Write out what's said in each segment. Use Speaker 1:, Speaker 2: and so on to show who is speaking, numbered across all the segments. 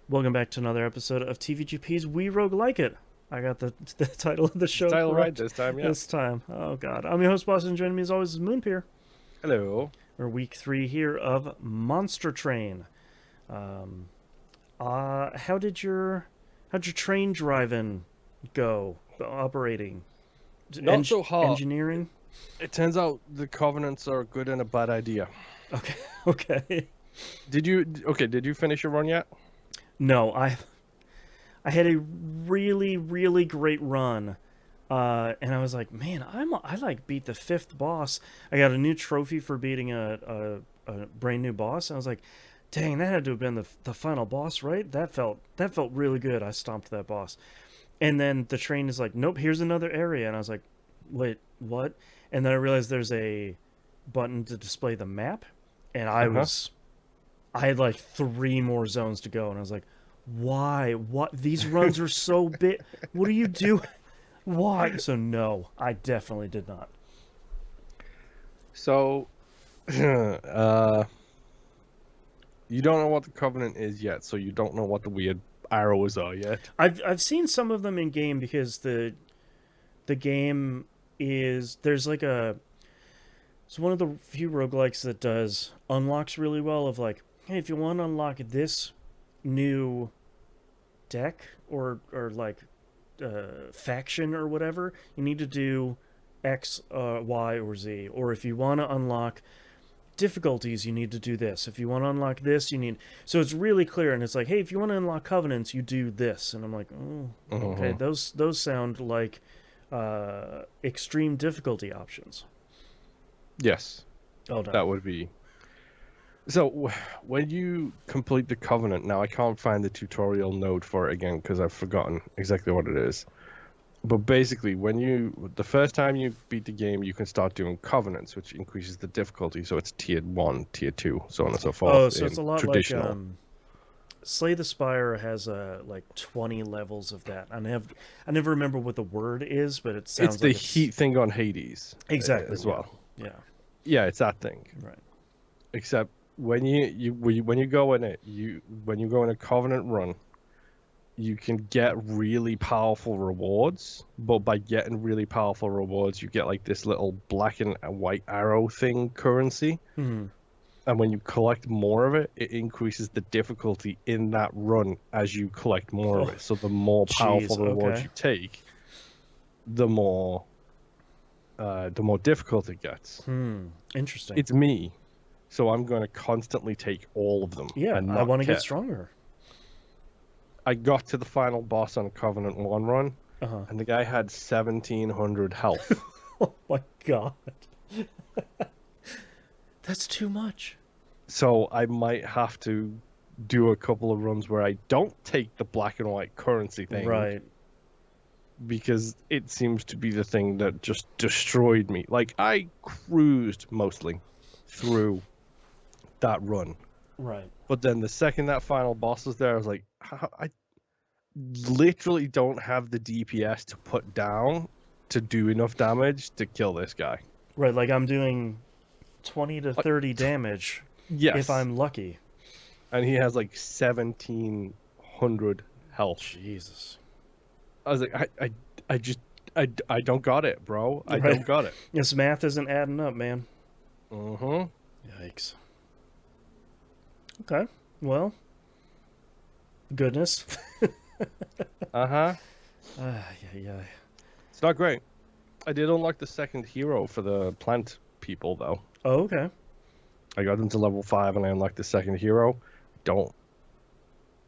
Speaker 1: Welcome back to another episode of TVGP's We Roguelike It. I got the title of the show
Speaker 2: Title right
Speaker 1: correct
Speaker 2: this time, yeah.
Speaker 1: this time. Oh god. I'm your host, Boston. Joining me as always is Moonpier.
Speaker 2: Hello.
Speaker 1: We're week 3 here of Monster Train. Um how'd your train driving go? Operating?
Speaker 2: Not so hot.
Speaker 1: Engineering?
Speaker 2: It turns out the Covenants are a good and a bad idea.
Speaker 1: Okay. Okay.
Speaker 2: Did you finish your run yet?
Speaker 1: No, I had a really great run. And I was like, man, I like beat the 5th boss. I got a new trophy for beating a brand new boss. And I was like, dang, that had to have been the final boss, right? That felt really good. I stomped that boss. And then the train is like, nope, here's another area. And I was like, wait, what? And then I realized there's a button to display the map. And
Speaker 2: Uh-huh.
Speaker 1: I had like 3 more zones to go. And I was like, why? What? These runs are so big. What are you doing? Why? So no, I definitely did not.
Speaker 2: So, you don't know what the Covenant is yet, so you don't know what the weird arrows are yet.
Speaker 1: I've seen some of them in game because the game is there's like a it's one of the few roguelikes that does unlocks really well of like, hey, if you want to unlock this new deck or like faction or whatever, you need to do X, Y, or Z. Or if you want to unlock difficulties, you need to do this. If you want to unlock this, you need. So it's really clear, and it's like, hey, if you want to unlock covenants, you do this. And I'm like, oh, okay,
Speaker 2: Uh-huh.
Speaker 1: those sound like extreme difficulty options.
Speaker 2: Yes,
Speaker 1: Oh no.
Speaker 2: that would be. So, when you complete the Covenant, now I can't find the tutorial node for it again because I've forgotten exactly what it is. But basically, the first time you beat the game, you can start doing covenants, which increases the difficulty. So it's tier 1, tier 2, so on and so
Speaker 1: Oh,
Speaker 2: forth
Speaker 1: so it's
Speaker 2: in
Speaker 1: a lot like
Speaker 2: traditional.
Speaker 1: Slay the Spire has like 20 levels of that. I never remember what the word is, but it
Speaker 2: It's
Speaker 1: sounds
Speaker 2: the
Speaker 1: like it's
Speaker 2: heat thing on Hades
Speaker 1: exactly,
Speaker 2: as
Speaker 1: yeah.
Speaker 2: well.
Speaker 1: Yeah.
Speaker 2: Yeah, it's that thing.
Speaker 1: Right.
Speaker 2: Except when you go in it, when you go in a covenant run, you can get really powerful rewards. But by getting really powerful rewards, you get like this little black and white arrow thing currency.
Speaker 1: Hmm.
Speaker 2: And when you collect more of it, it increases the difficulty in that run as you collect more of
Speaker 1: Oh,
Speaker 2: it. So the more powerful
Speaker 1: jeez.
Speaker 2: rewards
Speaker 1: Okay.
Speaker 2: you take, the more difficult it gets.
Speaker 1: Hmm. Interesting.
Speaker 2: It's me, so I'm going to constantly take all of them
Speaker 1: Yeah,
Speaker 2: and
Speaker 1: I
Speaker 2: not
Speaker 1: want to get
Speaker 2: care.
Speaker 1: stronger.
Speaker 2: I got to the final boss on Covenant 1 run,
Speaker 1: Uh huh.
Speaker 2: and the guy had 1700 health.
Speaker 1: Oh my god. That's too much.
Speaker 2: So I might have to do a couple of runs where I don't take the black and white currency thing
Speaker 1: Right.
Speaker 2: because it seems to be the thing that just destroyed me. Like I cruised mostly through that run,
Speaker 1: Right.
Speaker 2: but then the second that final boss was there, I was like, I literally don't have the DPS to put down to do enough damage to kill this guy.
Speaker 1: Right. Like I'm doing 20 to
Speaker 2: Like,
Speaker 1: 30 damage if
Speaker 2: yes,
Speaker 1: I'm lucky.
Speaker 2: and he has like 1700 health.
Speaker 1: Jesus.
Speaker 2: I was like, I just, I don't got it, bro. I
Speaker 1: Right.
Speaker 2: don't got it.
Speaker 1: This math isn't adding up, man.
Speaker 2: Uh-huh.
Speaker 1: Yikes. Okay. Well, goodness.
Speaker 2: Uh-huh.
Speaker 1: Yeah, yeah.
Speaker 2: It's not great. I did unlock the second hero for the plant people, though.
Speaker 1: Oh, okay.
Speaker 2: I got them to level 5 and I unlocked the second hero. Don't.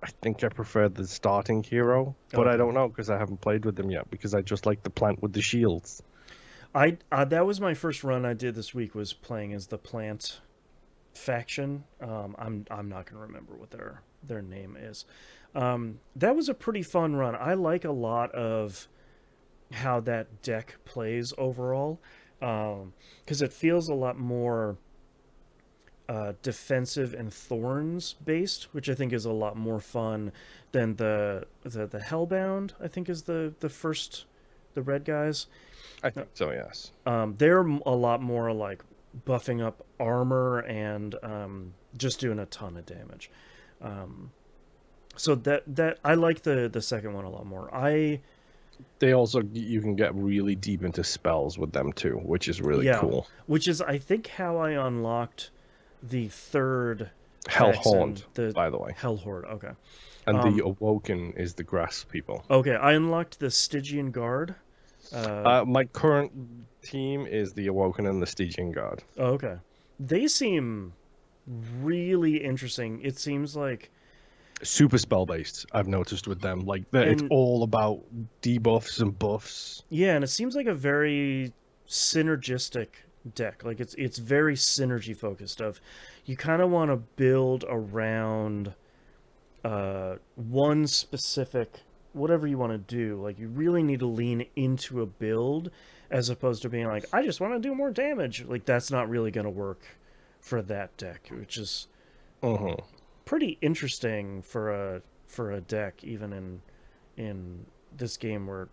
Speaker 2: I think I prefer the starting hero, but I
Speaker 1: Okay.
Speaker 2: don't know because I haven't played with them yet because I just like the plant with the shields.
Speaker 1: I that was my first run I did this week was playing as the plant faction. I'm not gonna remember what their name is. That was a pretty fun run. I like a lot of how that deck plays overall, because it feels a lot more defensive and thorns based, which I think is a lot more fun than the Hellbound. I think is the first the red guys.
Speaker 2: I think so, yes.
Speaker 1: They're a lot more like buffing up armor and just doing a ton of damage. Um, So that I like the second one a lot more.
Speaker 2: They also, you can get really deep into spells with them too, which is really
Speaker 1: Yeah,
Speaker 2: cool.
Speaker 1: which is I think how I unlocked the third faction,
Speaker 2: Hellhaunt,
Speaker 1: the
Speaker 2: by the way.
Speaker 1: Hell Horde. Okay.
Speaker 2: And the
Speaker 1: Um,
Speaker 2: Awoken is the grass people.
Speaker 1: okay, I unlocked the Stygian Guard.
Speaker 2: My current team is the Awoken and the Stygian Guard.
Speaker 1: Oh, okay. They seem really interesting. It seems like
Speaker 2: Super spell based, I've noticed with them. Like, it's
Speaker 1: and
Speaker 2: all about debuffs and buffs.
Speaker 1: yeah, and it seems like a very synergistic deck. Like it's very synergy focused of you kind of want to build around one specific whatever you want to do. Like you really need to lean into a build as opposed to being like I just want to do more damage. Like that's not really going to work for that deck, which is
Speaker 2: Uh-huh.
Speaker 1: pretty interesting for a deck even in this game where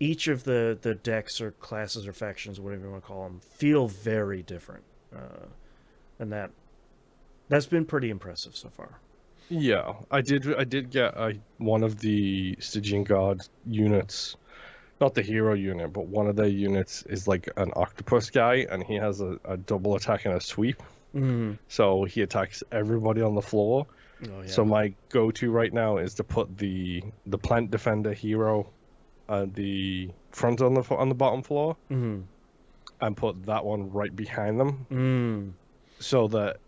Speaker 1: each of the decks or classes or factions, whatever you want to call them, feel very different, and that's been pretty impressive so far.
Speaker 2: Yeah, I did get one of the Stygian Guard units, not the hero unit, but one of their units is like an octopus guy, and he has a double attack and a sweep.
Speaker 1: Mm.
Speaker 2: So he attacks everybody on the floor.
Speaker 1: Oh
Speaker 2: So
Speaker 1: yeah.
Speaker 2: my go-to right now is to put the plant defender hero at the front on the bottom floor,
Speaker 1: Mm.
Speaker 2: and put that one right behind them,
Speaker 1: Mm.
Speaker 2: so that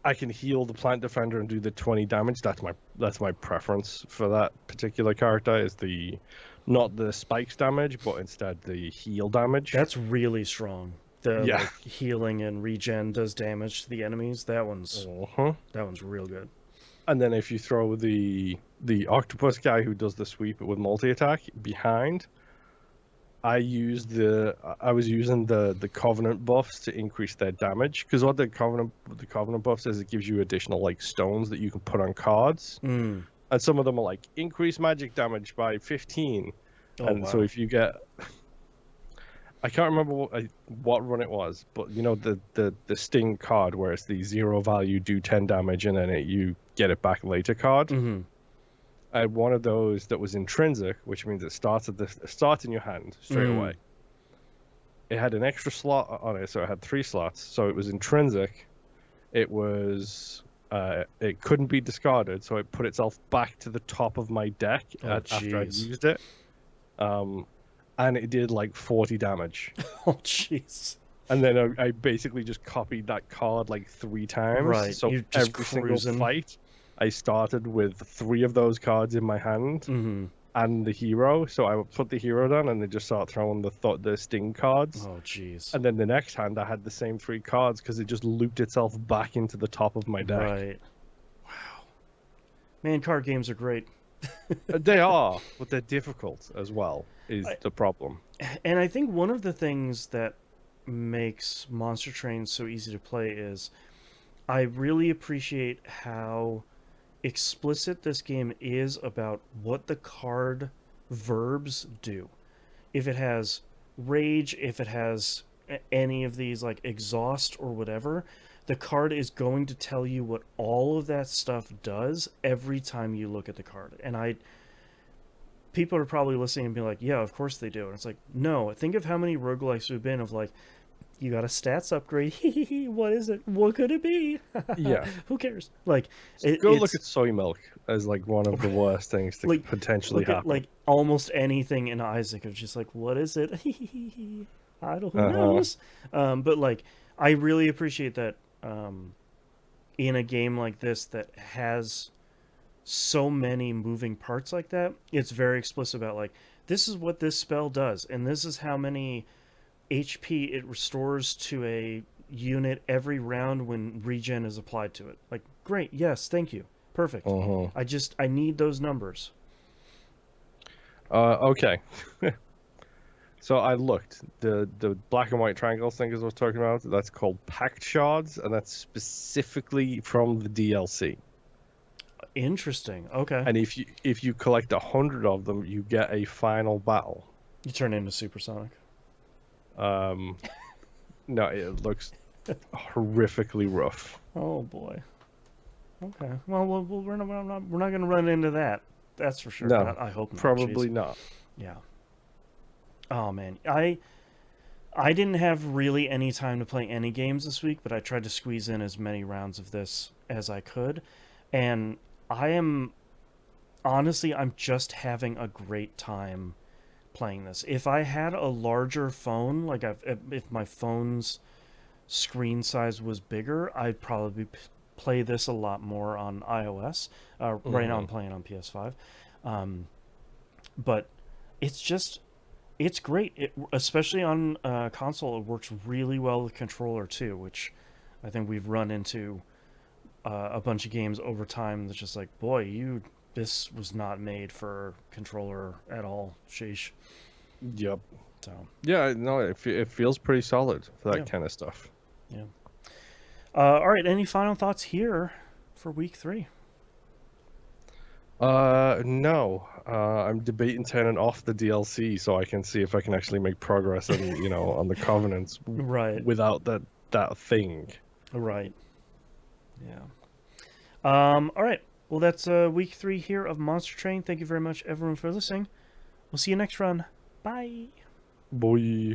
Speaker 2: I can heal the plant defender and do the 20 damage. That's my preference for that particular character, is the not the spikes damage, but instead the heal damage.
Speaker 1: That's really strong. The
Speaker 2: Yeah.
Speaker 1: like healing and regen does damage to the enemies.
Speaker 2: Uh-huh.
Speaker 1: That one's real good.
Speaker 2: And then if you throw the octopus guy who does the sweep with multi attack behind, I was using the covenant buffs to increase their damage, because what the covenant buffs is, it gives you additional like stones that you can put on cards,
Speaker 1: Mm.
Speaker 2: and some of them are like increase magic damage by 15.
Speaker 1: Oh
Speaker 2: And so
Speaker 1: wow.
Speaker 2: if you get, I can't remember what run it was, but you know the sting card where it's the zero value do 10 damage and then you get it back later card.
Speaker 1: Mm-hmm.
Speaker 2: I had one of those that was intrinsic, which means it starts in your hand straight away.
Speaker 1: Mm.
Speaker 2: It had an extra slot on it, so it had 3 slots. So it was intrinsic. It couldn't be discarded, so it put itself back to the top of my deck
Speaker 1: Oh
Speaker 2: after I'd
Speaker 1: jeez.
Speaker 2: used it. Um, and it did like 40 damage.
Speaker 1: Oh jeez.
Speaker 2: And then I basically just copied that card like 3 times.
Speaker 1: Right.
Speaker 2: So
Speaker 1: You're just
Speaker 2: every single
Speaker 1: cruising.
Speaker 2: fight, I started with 3 of those cards in my hand
Speaker 1: Mm-hmm.
Speaker 2: and the hero. So I would put the hero down and then just start throwing the sting cards.
Speaker 1: Oh jeez.
Speaker 2: And then the next hand, I had the same 3 cards because it just looped itself back into the top of my deck.
Speaker 1: Right. Wow. Man, card games are great.
Speaker 2: They are, but they're difficult as well, is
Speaker 1: I,
Speaker 2: the problem.
Speaker 1: and I think one of the things that makes Monster Train so easy to play is I really appreciate how explicit this game is about what the card verbs do. If it has rage, if it has any of these like exhaust or whatever, the card is going to tell you what all of that stuff does every time you look at the card. And I people are probably listening and be like, "Yeah, of course they do." And it's like, "No, think of how many roguelikes we've been of like you got a stats upgrade. What is it? What could it be?
Speaker 2: Yeah.
Speaker 1: Who cares?" Like
Speaker 2: Go look
Speaker 1: it's
Speaker 2: at soy milk as like one of the worst things to
Speaker 1: like
Speaker 2: potentially
Speaker 1: look at
Speaker 2: happen.
Speaker 1: like almost anything in Isaac of just like what is it? I don't who
Speaker 2: Uh-huh.
Speaker 1: knows. But like I really appreciate that in a game like this that has so many moving parts like that. It's very explicit about like this is what this spell does, and this is how many HP it restores to a unit every round when regen is applied to it. Like great, yes, thank you, perfect.
Speaker 2: Uh-huh.
Speaker 1: I need those numbers.
Speaker 2: Okay. So I looked. The black and white triangles thing as I was talking about, that's called pact shards, and that's specifically from the DLC.
Speaker 1: Interesting. Okay.
Speaker 2: And if you collect 100 of them, you get a final battle.
Speaker 1: You turn into supersonic.
Speaker 2: Um, no, it looks horrifically rough.
Speaker 1: Oh boy. Okay. Well, we're not going to run into that. That's for sure.
Speaker 2: No,
Speaker 1: I hope not. Jeez.
Speaker 2: probably not.
Speaker 1: Yeah. Oh man, I didn't have really any time to play any games this week, but I tried to squeeze in as many rounds of this as I could, and I am honestly I'm just having a great time playing this. If I had a larger phone, like if my phone's screen size was bigger, I'd probably play this a lot more on iOS. Right now, I'm
Speaker 2: Hmm.
Speaker 1: playing on PS5, um, but it's just it's great. Especially on console, it works really well with controller too, which I think we've run into a bunch of games over time that's just like, boy, you this was not made for controller at all. Sheesh.
Speaker 2: Yep.
Speaker 1: So
Speaker 2: Yeah, no, it feels pretty solid for that
Speaker 1: yeah,
Speaker 2: kind of stuff.
Speaker 1: yeah. All right. Any final thoughts here for week 3?
Speaker 2: No. I'm debating turning off the DLC so I can see if I can actually make progress on, on the covenants
Speaker 1: Right.
Speaker 2: without that thing.
Speaker 1: Right. Yeah. All right. Well, that's week 3 here of Monster Train. Thank you very much, everyone, for listening. We'll see you next run. Bye.
Speaker 2: Boy.